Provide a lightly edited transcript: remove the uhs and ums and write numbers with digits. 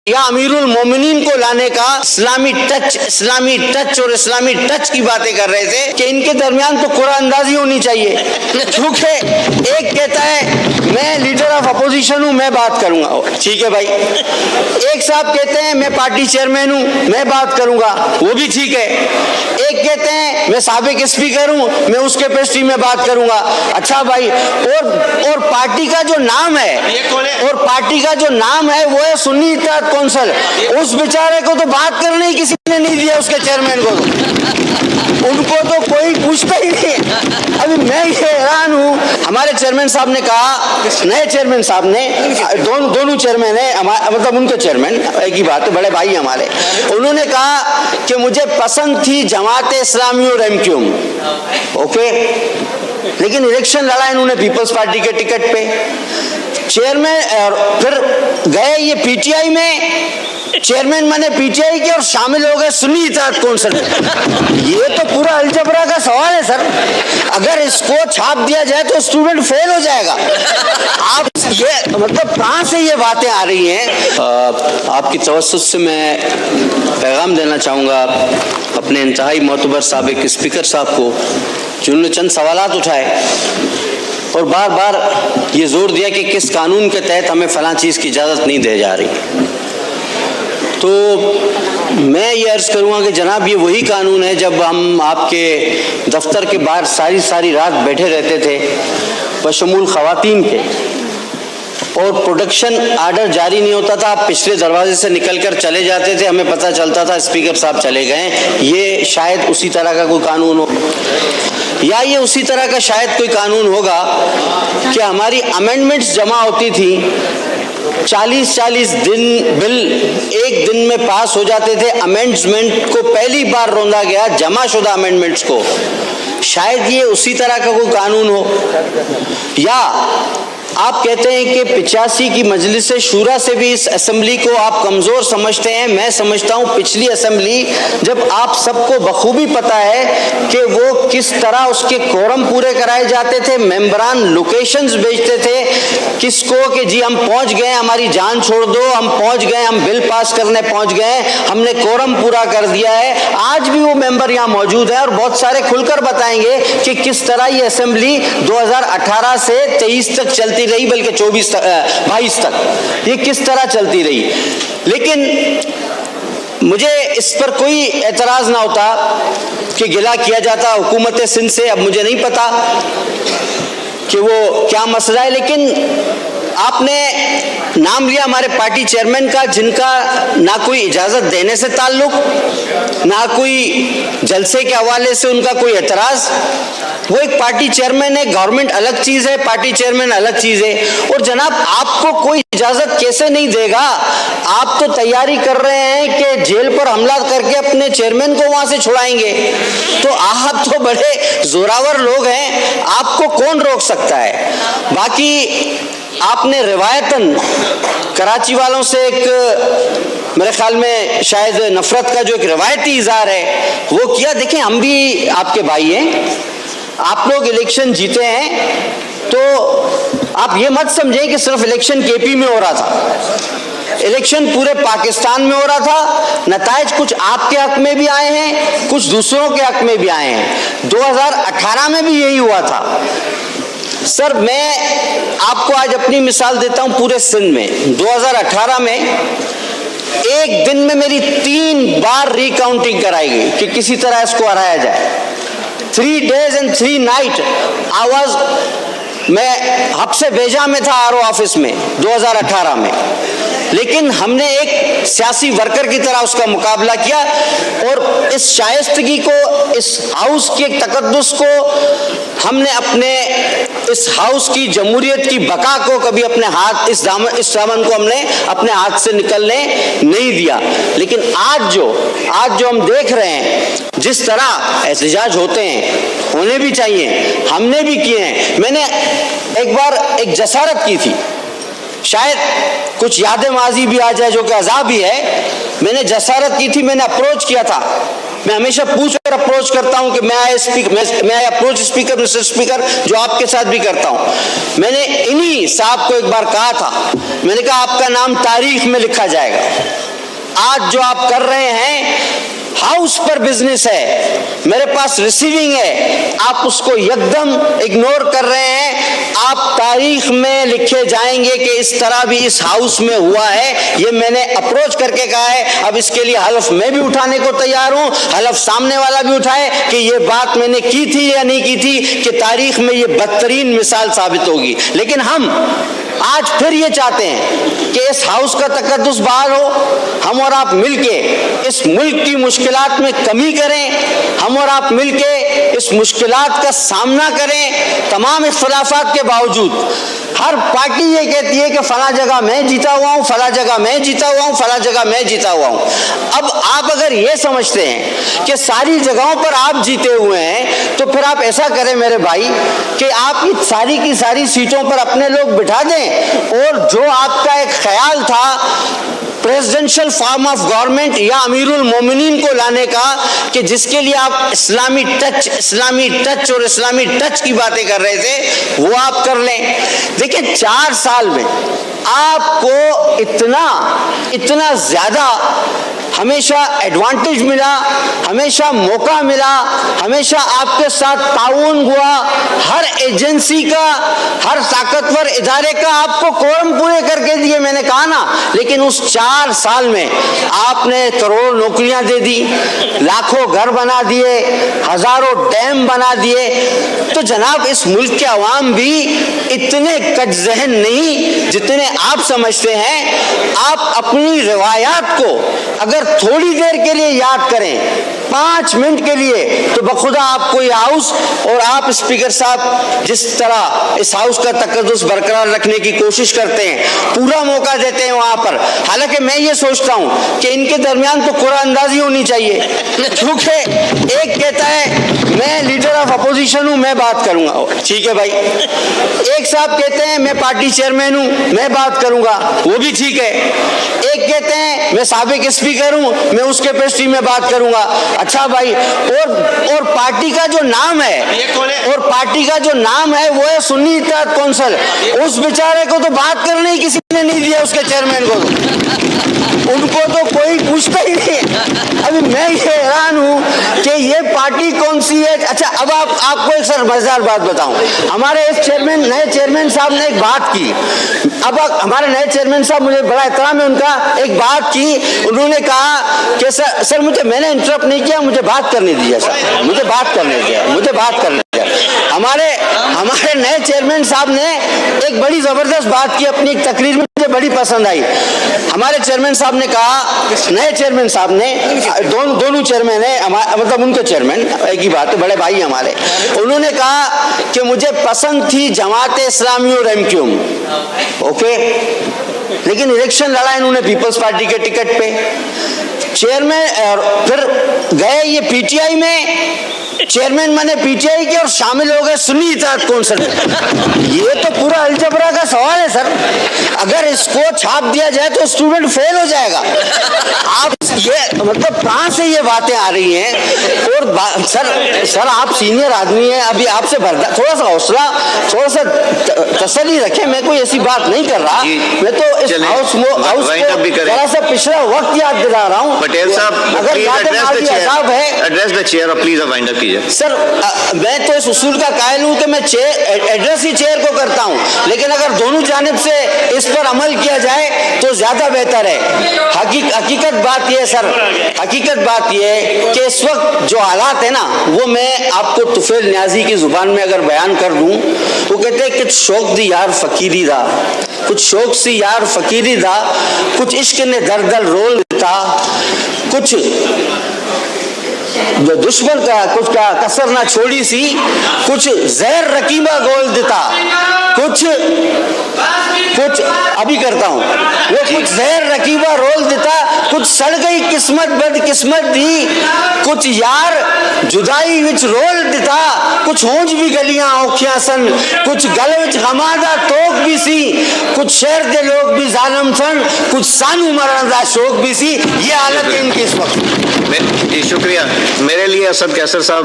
या अमीरुल मोमिनीन को लाने का इस्लामी टच और इस्लामी टच की बातें कर रहे थे कि इनके दरमियान तो कुरान अंदाजी होनी चाहिए। क्योंकि एक कहता है मैं लीडर ऑफ अपोजिशन हूं, मैं बात करूंगा, ठीक है भाई। एक साहब कहते हैं मैं पार्टी चेयरमैन हूं, मैं बात करूंगा, वो भी ठीक है। एक कहते हैं मैं साबिक स्पीकर हूं, मैं उस कैपेसिटी में बात करूंगा। अच्छा भाई, और पार्टी का जो नाम है वो है सुन्नी इत्तेहाद कौंसिल। उस बेचारे को तो बात करने ही किसी ने नहीं दिया, उसके चेयरमैन को उनको तो कोई पूछता ही नहीं। अभी मैं ये हैरान हूँ। हमारे चेयरमैन साहब ने कहा, नए चेयरमैन साहब ने, दोनों चेयरमैन है, मतलब उनके चेयरमैन एक ही बात है, बड़े भाई हमारे, उन्होंने कहा कि मुझे पसंद थी जमात इस्लामी और एमक्यूएम, ओके, लेकिन इलेक्शन लड़ा इन्होंने पीपल्स पार्टी के टिकट पे चेयरमैन, और फिर गए ये पीटीआई में, चेयरमैन बने पीटीआई के और शामिल हो गए सुन्नी इत्तेहाद कौंसिल में। ये तो पूरा अलजबरा का सवाल है सर। अगर इसको छाप दिया जाए तो स्टूडेंट फेल हो जाएगा। आप ये मतलब कहां से ये बातें आ रही हैं? आपकी तवज्जो से मैं पैगाम देना चाहूँगा अपने इंतहाई मोतबर साबिक स्पीकर साहब को, जिन्होंने चंद सवालात उठाए और बार बार ये जोर दिया कि किस कानून के तहत हमें फलां चीज़ की इजाज़त नहीं दी जा रही। तो मैं ये अर्ज़ करूँगा कि जनाब ये वही कानून है जब हम आपके दफ्तर के बाहर सारी रात बैठे रहते थे बशमूल ख़वातीन के, और प्रोडक्शन आर्डर जारी नहीं होता था, आप पिछले दरवाजे से निकलकर चले जाते थे, हमें पता चलता था स्पीकर साहब चले गए। ये शायद उसी तरह का कोई कानून हो, या ये उसी तरह का शायद कोई कानून होगा कि हमारी अमेंडमेंट्स जमा होती थी, 40-40 दिन बिल एक दिन में पास हो जाते थे। अमेंडमेंट को पहली बार रोंदा गया, जमाशुदा अमेंडमेंट्स को, शायद ये उसी तरह का कोई कानून हो। या आप कहते हैं कि 85 की मजलिस शूरा से भी इस असेंबली को आप कमज़ोर समझते हैं। मैं समझता हूँ पिछली असेंबली, जब आप सबको बखूबी पता है कि वो किस तरह उसके कोरम पूरे कराए जाते थे, मेंबरान लोकेशंस भेजते थे किसको कि जी हम पहुँच गए, हमारी जान छोड़ दो, हम पहुँच गए, हम बिल पास करने पहुँच गए, हमने कोरम पूरा कर दिया है। आज भी वो मेंबर यहाँ मौजूद है और बहुत सारे खुलकर बताएंगे कि किस तरह ये असेंबली 2018 से 23 तक चलती रही, बल्कि 22 तक ये किस तरह चलती रही। लेकिन मुझे इस पर कोई एतराज ना होता कि गिला किया जाता हुकूमत सिंध से। अब मुझे नहीं पता कि वो क्या मसला है, लेकिन आपने नाम लिया हमारे पार्टी चेयरमैन का, जिनका ना कोई इजाज़त देने से ताल्लुक, ना कोई जलसे के हवाले से उनका कोई एतराज़। वो एक पार्टी चेयरमैन है, गवर्नमेंट अलग चीज़ है, पार्टी चेयरमैन अलग चीज़ है। और जनाब आपको कोई इजाज़त कैसे नहीं देगा? आप तो तैयारी कर रहे हैं कि जेल पर हमला करके अपने चेयरमैन को वहाँ से छुड़ाएंगे। तो आप तो बड़े जोरावर लोग हैं, आपको कौन रोक सकता है? बाकी आपने रिवायतन कराची वालों से एक मेरे ख्याल में शायद नफरत का जो एक रिवायती इज़हार है वो किया। देखें, हम भी आपके भाई हैं, आप लोग इलेक्शन जीते हैं, तो आप ये मत समझें कि सिर्फ इलेक्शन केपी में हो रहा था, इलेक्शन पूरे पाकिस्तान में हो रहा था। नताइज कुछ आपके हक में भी आए हैं, कुछ दूसरों के हक में भी आए हैं। 2018 में भी यही हुआ था। सर, मैं आपको आज अपनी मिसाल देता हूं पूरे सिंध में। 2018 में एक दिन में मेरी 3 बार रिकाउंटिंग कराई गई कि किसी तरह इसको हराया जाए। 3 days and 3 nights आवाज, मैं हफ्ते बेजा में था आरओ ऑफिस में 2018 में, लेकिन हमने एक सियासी वर्कर की तरह उसका मुकाबला किया और इस शाइस्तगी को, इस हाउस के तकद्दुस को, हमने अपने इस हाउस की जमहूरियत की बका को कभी अपने हाथ, इस दामन को हमने अपने हाथ से निकलने नहीं दिया। लेकिन आज जो हम देख रहे हैं, जिस तरह एहतजाज होते हैं, होने भी चाहिए, हमने भी किए हैं। मैंने एक बार एक जसारत की थी, शायद कुछ यादें माजी भी आ जाए जो कि अज़ाब ही है। मैंने जसारत की थी, मैंने अप्रोच किया था मैं हमेशा पूछ कर अप्रोच करता हूं कि मैं अप्रोच स्पीकर, मिस्टर स्पीकर, जो आपके साथ भी करता हूं। मैंने इन्हीं साहब को एक बार कहा था, मैंने कहा आपका नाम तारीख में लिखा जाएगा। आज जो आप कर रहे हैं हाउस पर बिजनेस है, मेरे पास रिसीविंग है, आप उसको एकदम इग्नोर कर रहे हैं। आप तारीख में लिखे जाएंगे कि इस तरह भी इस हाउस में हुआ है। ये मैंने अप्रोच करके कहा है। अब इसके लिए हलफ मैं भी उठाने को तैयार हूं, हलफ सामने वाला भी उठाए कि ये बात मैंने की थी या नहीं की थी, कि तारीख में ये बदतरीन मिसाल साबित होगी। लेकिन हम आज फिर ये चाहते हैं कि इस हाउस का तकद्दुस बहाल हो, हम और आप मिलके इस मुल्क की मुश्किलात में कमी करें, हम और आप मिलके इस मुश्किलात का सामना करें। तमाम इख्तिलाफात के बावजूद हर पार्टी ये कहती है कि फला जगह मैं जीता हुआ हूं, फला जगह मैं जीता हुआ हूं, फला जगह मैं जीता हुआ हूं। अब आप अगर ये समझते हैं कि सारी जगहों पर आप जीते हुए हैं, तो फिर आप ऐसा करें मेरे भाई कि आप ये सारी की सारी सीटों पर अपने लोग बिठा दें, और जो आपका एक ख्याल था प्रेसिडेंशियल फॉर्म ऑफ गवर्नमेंट या अमीरुल मोमिनीन को लाने का, कि जिसके लिए आप इस्लामी टच और इस्लामी टच की बातें कर रहे थे, वो आप कर लें। देखिए 4 साल में आपको इतना ज्यादा हमेशा एडवांटेज मिला, हमेशा मौका मिला, हमेशा आपके साथ ताउन हुआ। हर एजेंसी का, हर ताकतवर इदारे का आपको कोरम पूरे करके दिए, मैंने कहा ना। लेकिन उस 4 साल में आपने करोड़ नौकरियां दे दी, लाखों घर बना दिए, हजारों डैम बना दिए। तो जनाब इस मुल्क के अवाम भी इतने कजजहन नहीं जितने आप समझते हैं। आप अपनी रिवायात को अगर थोड़ी देर के लिए याद करें, 5 मिनट के लिए, तो बखुदा आपको ये हाउस और आप स्पीकर साहब जिस तरह इस हाउस का तकद्दुस बरकरार रखने की कोशिश करते हैं, पूरा मौका देते हैं वहां पर। हालांकि मैं ये सोचता हूं कि इनके दरमियान तो कुरान अंदाजी होनी चाहिए, क्योंकि एक कहता है मैं लीडर ऑफ अपोजिशन हूं, मैं बात करूंगा, ठीक है भाई। एक साहब कहते हैं मैं पार्टी चेयरमैन हूं, मैं बात करूंगा, वो भी ठीक है। एक कहते हैं मैं साबिक स्पीकर हूं, मैं उसके पेस्ट्री में बात करूंगा। अच्छा भाई, और पार्टी का जो नाम है वो है सुन्नी इत्तेहाद कौंसिल। उस बेचारे को तो बात करने ही किसी ने नहीं दिया, उसके चेयरमैन को उनको तो कोई पूछता ही नहीं। अभी मैं ये हैरान हूं कि ये पार्टी कौन सी है। अच्छा, अब आपको एक सर मजेदार बात बताऊं। हमारे इस नए चेयरमैन साहब ने एक बात की। अब हमारे नए चेयरमैन साहब, मुझे बड़ा एहतराम है उनका, एक बात की। उन्होंने कहा कि सर मैंने इंटरप्ट नहीं किया, मुझे बात करने दिया सर, मुझे बात करने दिया। हमारे नए चेयरमैन साहब ने एक बड़ी जबरदस्त बात की अपनी एक तकरीर में, मुझे बड़ी पसंद आई। हमारे चेयरमैन साहब ने कहा, नए चेयरमैन साहब ने, दोनों चेयरमैन है, मतलब उनके चेयरमैन एक ही बात है, बड़े भाई हमारे। उन्होंने कहा कि मुझे पसंद थी जमात इस्लामी और एमक्यूएम, ओके, लेकिन इलेक्शन लड़ा इन्होंने पीपल्स पार्टी के टिकट पे चेयरमैन, और फिर गए ये पीटीआई में, चेयरमैन बने पीटीआई के और शामिल हो गए सुन्नी इत्तेहाद कौंसिल। ये तो पूरा अलजबरा का सवाल है सर। अगर इसको छाप दिया जाए तो स्टूडेंट फेल हो जाएगा। आप ये मतलब कहां से ये बातें आ रही हैं? और सर आप सीनियर आदमी हैं, अभी आपसे थोड़ा सा हौसला, थोड़ा सा तसल्ली रखें। मैं कोई ऐसी बात नहीं कर रहा, मैं तो इस हाउस को थोड़ा सा पिछड़ा वक्त याद दिला रहा हूँ। पटेल साहब, अगर एड्रेस द चेयर और प्लीज वाइंड अप कीजिए। सर मैं तो इस उसूल का कायल हूं कि मैं एड्रेस ही चेयर को करता हूं, लेकिन अगर दोनों जानिब से इस पर अमल किया जाए तो ज्यादा बेहतर है। हकीकत बात यह सर, हकीकत बात यह है कि इस वक्त जो हालात है ना, वो मैं आपको तुफैल न्याजी की जुबान में अगर बयान कर दूं, वो कहते हैं कि शौक दी यार फकीरी दा, कुछ शौक सी यार फकीरी दा, कुछ इश्क ने दर दर रोल था, कुछ जो दुश्मन का कुछ का कसर ना छोड़ी सी, कुछ जहर रकीबा गोल देता, कुछ कुछ अभी करता हूँ वो कुछ जहर रकीबा रोल देता कुछ सड़ गई किस्मत बदकिस्मत दी कुछ यार जुदाई विच रोल देता कुछ होंज भी गलियां औखियां सन कुछ गल विच गमादा तोक भी सी कुछ शहर के लोग भी जालिम सन कुछ सानू मरण का शौक भी सी ये हालत है इनकी इस वक्त जी शुक्रिया। मेरे लिए असद कैसर साहब